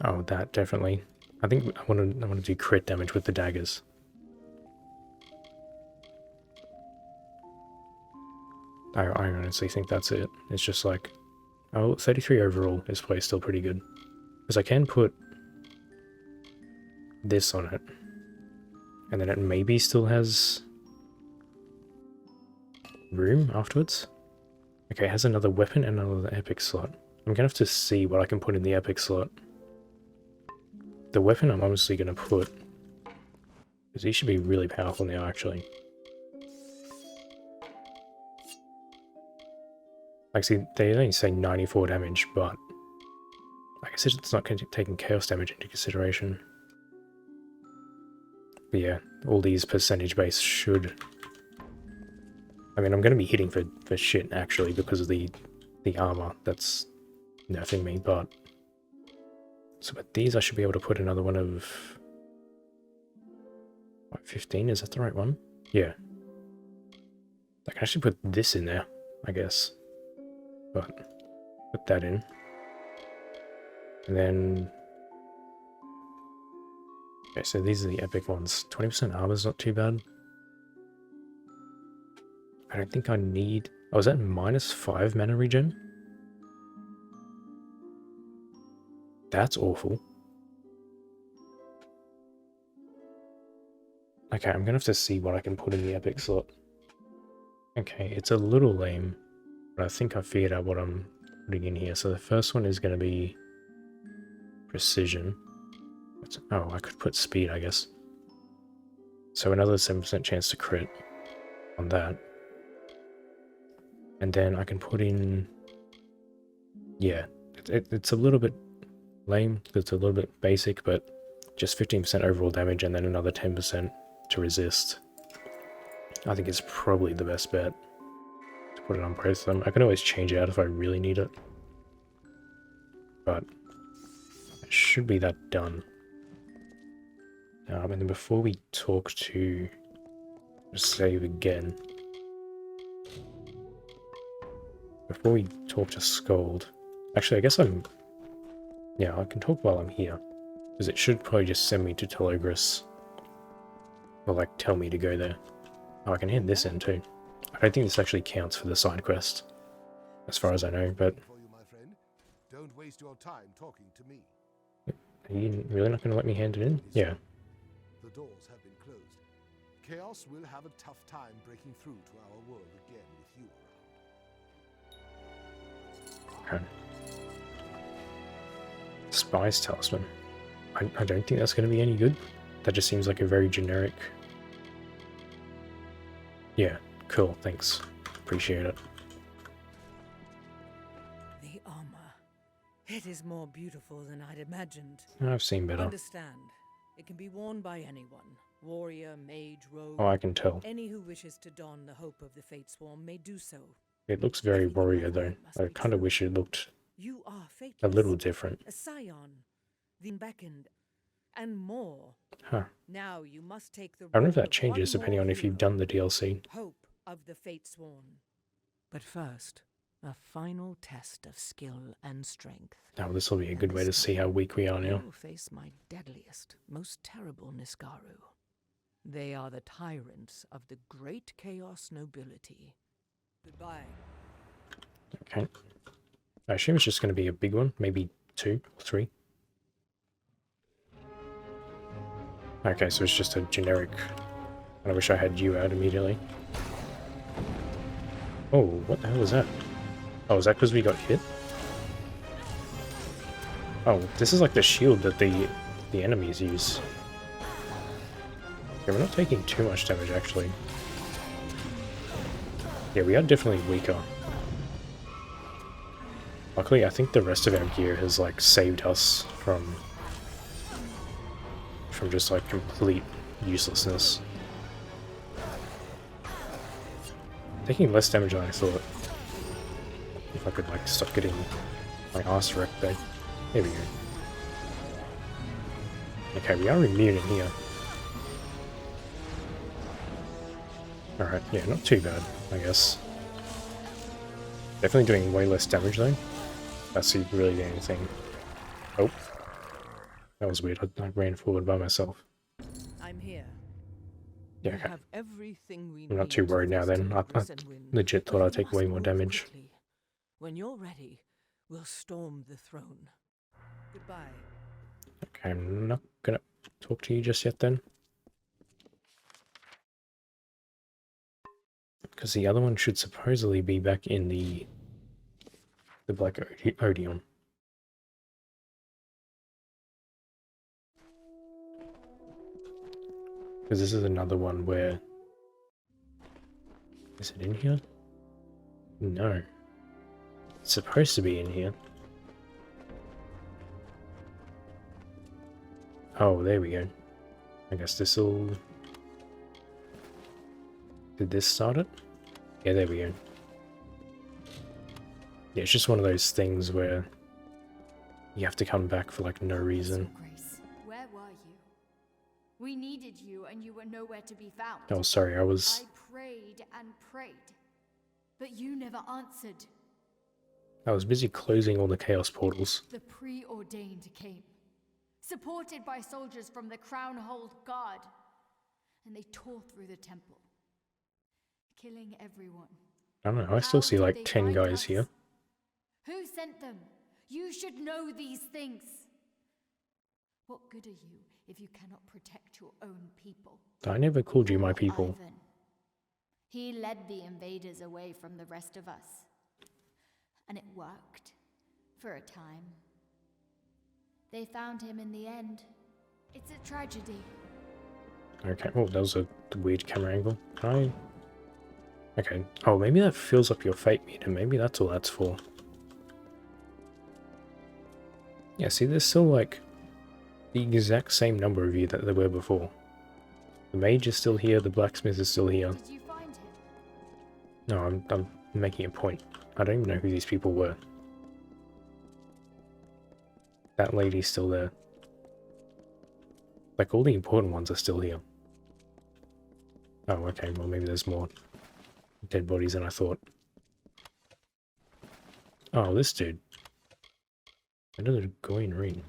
Oh, that definitely. I think I want to do crit damage with the daggers. I honestly think that's it. It's just like, oh, 33 overall is probably still pretty good. Because I can put this on it. And then it maybe still has room afterwards. Okay, it has another weapon and another epic slot. I'm gonna have to see what I can put in the epic slot. The weapon I'm obviously gonna put, because he should be really powerful now, actually. Like, see, they only say 94 damage, but like I said, it's not taking chaos damage into consideration. But yeah, all these percentage base should... I mean, I'm going to be hitting for shit, actually, because of the armor that's nerfing me, but... So with these, I should be able to put another one of... What, 15? Is that the right one? Yeah. I can actually put this in there, I guess. But, put that in. And then... Okay, so these are the epic ones. 20% armor's not too bad. I don't think I need... Oh, is that -5 mana regen? That's awful. Okay, I'm gonna have to see what I can put in the epic slot. Okay, it's a little lame, but I think I figured out what I'm putting in here. So the first one is gonna be... precision. Oh, I could put speed, I guess. So another 7% chance to crit on that. And then I can put in... Yeah, it's a little bit lame, it's a little bit basic, but just 15% overall damage and then another 10% to resist. I think it's probably the best bet to put it on both of them. I can always change it out if I really need it. But it should be that done. And then before we talk to... save again. Before we talk to Scold... Actually, I guess I'm... Yeah, I can talk while I'm here. Because it should probably just send me to Telogris. Or, like, tell me to go there. Oh, I can hand this in, too. I don't think this actually counts for the side quest. As far as I know, but... For you, my friend. Don't waste your time talking to me. Are you really not going to let me hand it in? Yeah. The doors have been closed. Chaos will have a tough time breaking through to our world again with you around. Okay. Spy's Talisman. I don't think that's going to be any good. That just seems like a very generic... Yeah, cool, thanks. Appreciate it. The armor. It is more beautiful than I'd imagined. I've seen better. Understand. It can be worn by anyone. Warrior, mage, rogue. Oh, I can tell. Any who wishes to don the hope of the Fatesworn may do so. It looks very warrior, though. I kind of wish it looked You are faithless, a little different. a scion, the beckoned, and more. Huh. Now you must take the I don't know if role that of changes one depending more on if you've hero, done the DLC. Hope of the Fatesworn. But first, a final test of skill and strength. Oh, this will be a good way to see how weak we are now. You will face my deadliest, most terrible Niskaru. They are the tyrants of the great chaos nobility. Goodbye. Okay. I assume it's just going to be a big one, maybe 2 or 3. Okay, so it's just a generic... I wish I had you out immediately. Oh, what the hell is that? Oh, is that because we got hit? Oh, this is like the shield that the the enemies use. Yeah, we're not taking too much damage, actually. Yeah, we are definitely weaker. Luckily, I think the rest of our gear has, like, saved us from just, like, complete uselessness. Taking less damage than I thought. If I could, like, stop getting my ass wrecked there. There we go. Okay, we are immune in here. Alright, yeah, not too bad, I guess. Definitely doing way less damage though. That's really the only thing. Oh. That was weird, I ran forward by myself. I'm here. Yeah, We okay. have everything we I'm not need too to worried now face then. I Dolores and Wynn, legit but thought we I'd take must way more move damage. quickly. When you're ready, we'll storm the throne. Goodbye. Okay, I'm not gonna talk to you just yet then. Because the other one should supposedly be back in the Black Odeon. Because this is another one where... Is it in here? No. It's supposed to be in here. Oh, there we go. I guess this'll... Did this start it? Yeah, there we go. Yeah, it's just one of those things where you have to come back for, like, no reason. Grace, where were you? We needed you and you were nowhere to be found. Oh, sorry, I was... I prayed and prayed, but you never answered. I was busy closing all the chaos portals. The preordained came, supported by soldiers from the Crownhold Guard, and they tore through the temple, killing everyone. I don't know, I still How see did like they 10 find guys us? here. Who sent them? You should know these things. What good are you if you cannot protect your own people? I never called you my Poor people. Ivan. He led the invaders away from the rest of us. And it worked. For a time. They found him in the end. It's a tragedy. Okay, oh, that was a weird camera angle. Can I... Okay, oh, maybe that fills up your fate meter. Maybe that's all that's for. Yeah, see, there's still like the exact same number of you that there were before. The mage is still here, the blacksmith is still here. Did you find him? No, I'm making a point. I don't even know who these people were. That lady's still there. Like, all the important ones are still here. Oh, okay, well maybe there's more dead bodies than I thought. Oh, this dude. Another Goyin ring.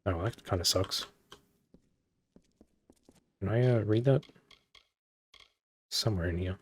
Oh, that kind of sucks. Can I read that? Somewhere in here.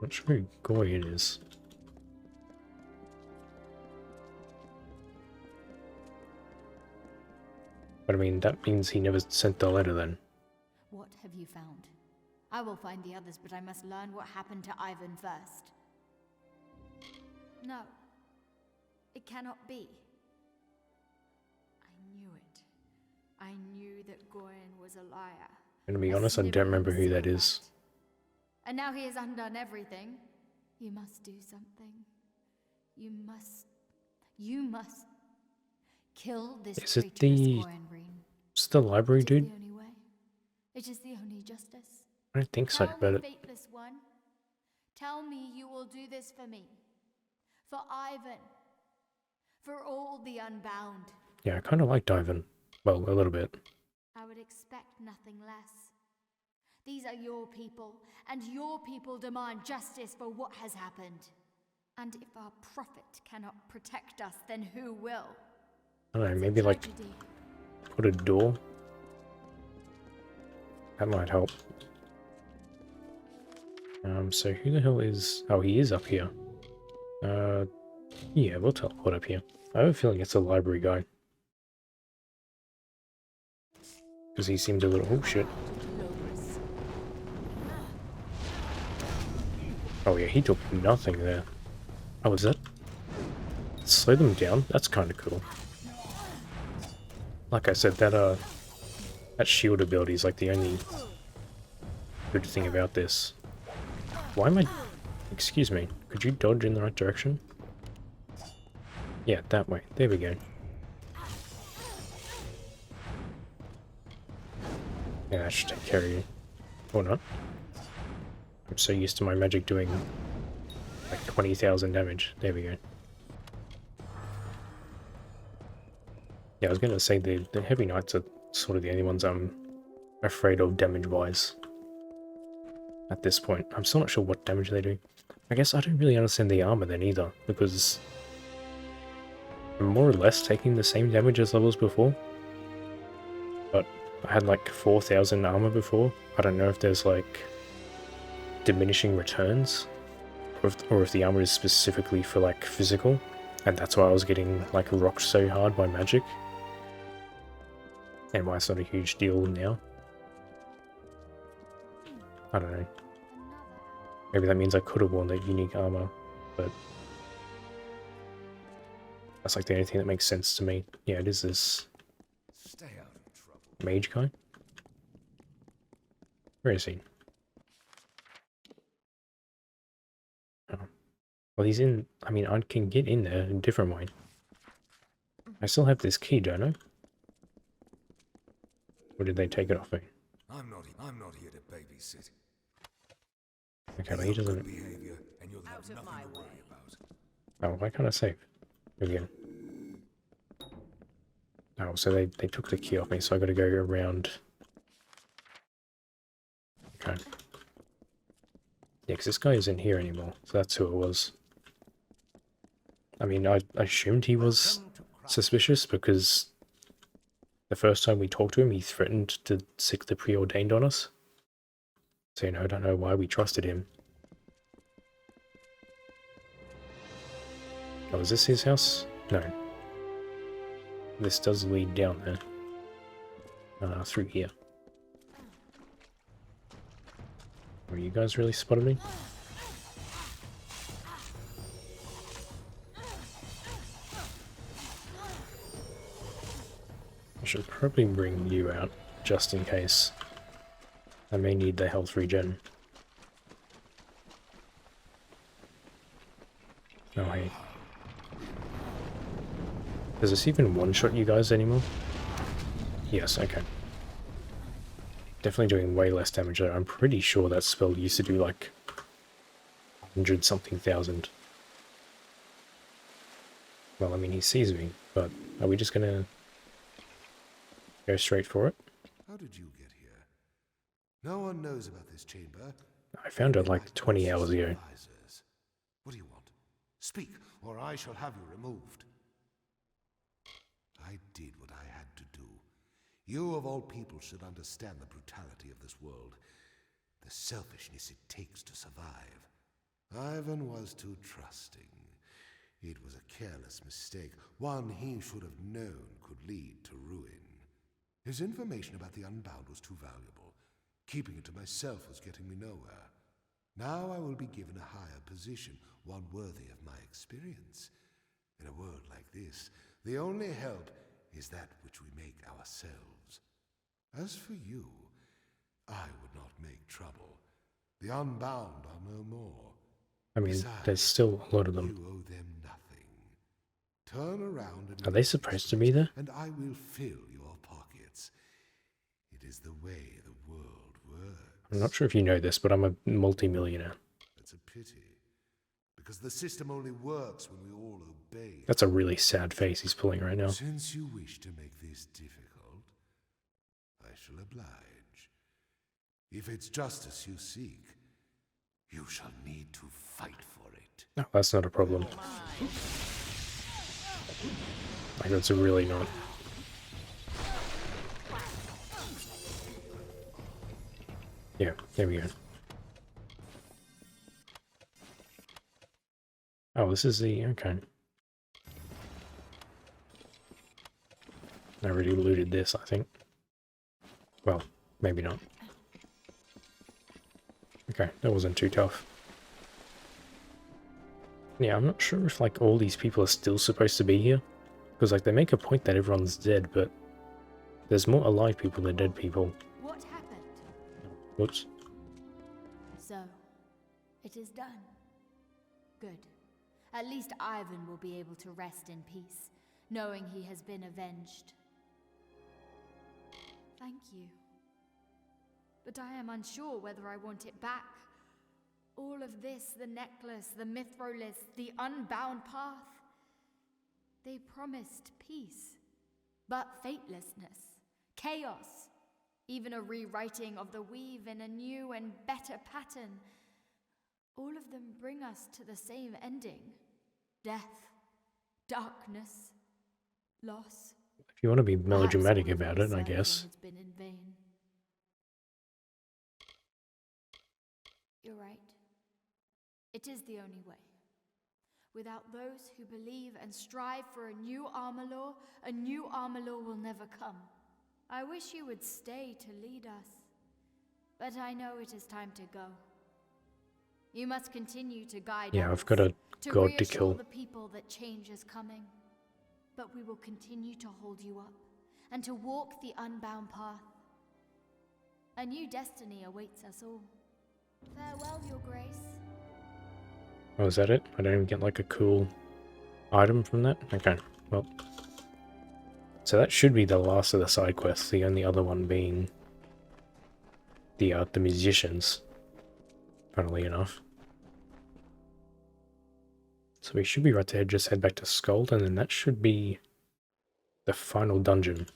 Not sure who Goyin is. But I mean, that means he never sent the letter then. What have you found? I will find the others, but I must learn what happened to Ivan first. No. It cannot be. I knew it. I knew that Goyin was a liar. And to be A honest, I don't remember who that sniveling is. psychopath. And now he has undone everything. You must do something. You must kill this Is it traitorous the... Goyin. It's the library It is the dude? only way. It is the only justice. I don't think so, Tell me, but... faithless one. Tell me you will do this for me. For Ivan. For all the unbound. Yeah, I kind of liked Ivan. Well, a little bit. I would expect nothing less. These are your people, and your people demand justice for what has happened. And if our prophet cannot protect us, then who will? I don't know, It's a maybe like tragedy. put a door? That might help. So who the hell is... Oh, he is up here. Yeah, we'll teleport up here. I have a feeling it's a library guy. Because he seemed a little... Oh, shit. Oh, yeah, he took nothing there. Oh, is that... Slow them down? That's kind of cool. Like I said, that shield ability is like the only good thing about this. Why am I... Excuse me, could you dodge in the right direction? Yeah, that way. There we go. Yeah, that should take care of you. Or not. I'm so used to my magic doing like 20,000 damage. There we go. Yeah, I was going to say the heavy knights are sort of the only ones I'm afraid of damage-wise. At this point. I'm still not sure what damage they do. I guess I don't really understand the armor then either, because I'm more or less taking the same damage as levels before. But I had like 4,000 armor before. I don't know if there's like diminishing returns, or if the armor is specifically for like physical, and that's why I was getting like rocked so hard by magic. And why it's not a huge deal now. I don't know. Maybe that means I could have worn that unique armor, but that's like the only thing that makes sense to me. Yeah, it is this mage guy. Where is he? Oh. Well, he's in... I mean, I can get in there in a different way. I still have this key, don't I? Or did they take it off me? I'm not here to babysit. Okay, but he doesn't... Behavior, and you'll have nothing to worry about. Oh, why can't I save? Again. Oh, so they took the key off me, so I gotta go around... Okay. Yeah, because this guy isn't here anymore, so that's who it was. I mean, I assumed he was suspicious, because the first time we talked to him, he threatened to sick the preordained on us. So, you know, I don't know why we trusted him. Oh, is this his house? No. This does lead down there. Through here. Are you guys really spotted me? I should probably bring you out, just in case. I may need the health regen. Oh, hey. Does this even one-shot you guys anymore? Yes, okay. Definitely doing way less damage there. I'm pretty sure that spell used to do like 100-something thousand. Well, I mean, he sees me, but are we just gonna go straight for it? How did you get here? No one knows about this chamber. I found it like 20 hours ago. What do you want? Speak, or I shall have you removed. I did what I had to do. You, of all people, should understand the brutality of this world, the selfishness it takes to survive. Ivan was too trusting. It was a careless mistake, one he should have known could lead to ruin. His information about the Unbound was too valuable. Keeping it to myself was getting me nowhere. Now I will be given a higher position, one worthy of my experience. In a world like this, the only help is that which we make ourselves. As for you, I would not make trouble. The Unbound are no more. I mean, Besides, there's still a lot of them. You owe them nothing. Turn around and Are they supposed to be there? and I will fill your pockets. It is the way the world works. I'm not sure if you know this, but I'm a multi-millionaire. That's a pity, because the system only works when we all obey. That's a really sad face he's pulling right now. Since you wish to make this difficult, I shall oblige. If it's justice you seek, you shall need to fight for it. No, that's not a problem. Like, that's really not. Yeah, there we go. Oh, this is the... okay. I already looted this, I think. Well, maybe not. Okay, that wasn't too tough. Yeah, I'm not sure if, like, all these people are still supposed to be here. Because, like, they make a point that everyone's dead, but there's more alive people than dead people. What happened? Whoops. So, it is done. Good. At least Ivan will be able to rest in peace, knowing he has been avenged. Thank you. But I am unsure whether I want it back. All of this, the necklace, the mithrolith, the unbound path. They promised peace, but fatelessness, chaos, even a rewriting of the weave in a new and better pattern. All of them bring us to the same ending. Death, darkness, loss. If you want to be melodramatic Perhaps all of about my it, I searching guess. has been in vain. You're right. It is the only way. Without those who believe and strive for a new Amalur will never come. I wish you would stay to lead us, but I know it is time to go. You must continue to guide Yeah, us, I've got a to god to reassure kill. the people that change is coming. But we will continue to hold you up and to walk the unbound path. A new destiny awaits us all. Farewell, Your Grace. Oh, is that it? I don't even get like a cool item from that? Okay, well. So that should be the last of the side quests, the only other one being the musicians, funnily enough. So we should be right there, just head back to Skuld, and then that should be the final dungeon.